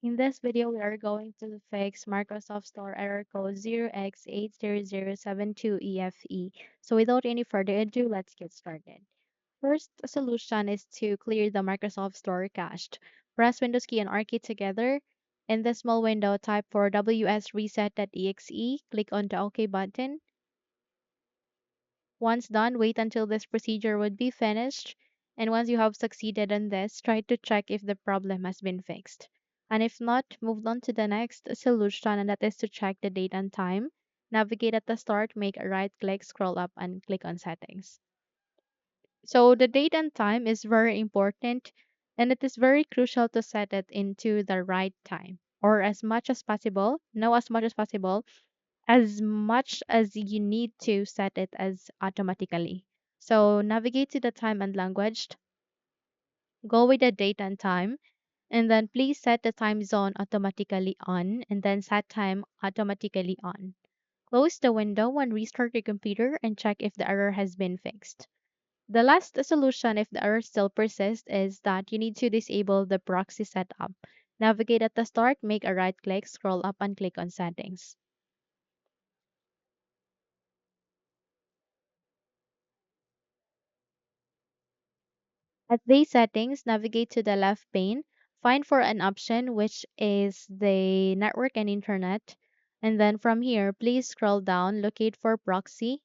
In this video, we are going to fix Microsoft Store error code 0x80072edf. So without any further ado, let's get started. First solution is to clear the Microsoft Store cache. Press Windows key and R key together. In the small window, type for wsreset.exe. Click on the OK button. Once done, wait until this procedure would be finished. And once you have succeeded in this, try to check if the problem has been fixed. And if not, move on to the next solution, and that is to check the date and time. Navigate at the start, make a right click, scroll up, and click on settings. So the date and time is very important, and it is very crucial to set it into the right time or as much as possible. No, as much as you need to set it as automatically. So navigate to the time and language, go with the date and time, and then please set the time zone automatically on, and then set time automatically on. Close the window and restart your computer and check if the error has been fixed. The last solution, if the error still persists, is that you need to disable the proxy setup. Navigate at the start, make a right click, scroll up, and click on settings. At these settings, navigate to the left pane, find for an option which is the network and internet. And then from here, please scroll down, locate for proxy.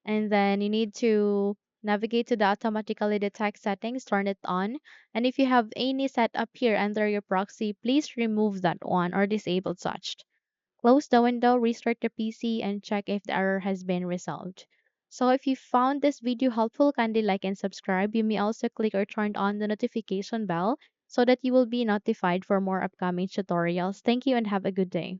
And then you need to navigate to the automatically detect settings, turn it on. And if you have any set up here under your proxy, please remove that one or disable such. Close the window, restart the PC, and check if the error has been resolved. So if you found this video helpful, kindly like and subscribe. You may also click or turn on the notification bell so that you will be notified for more upcoming tutorials. Thank you and have a good day.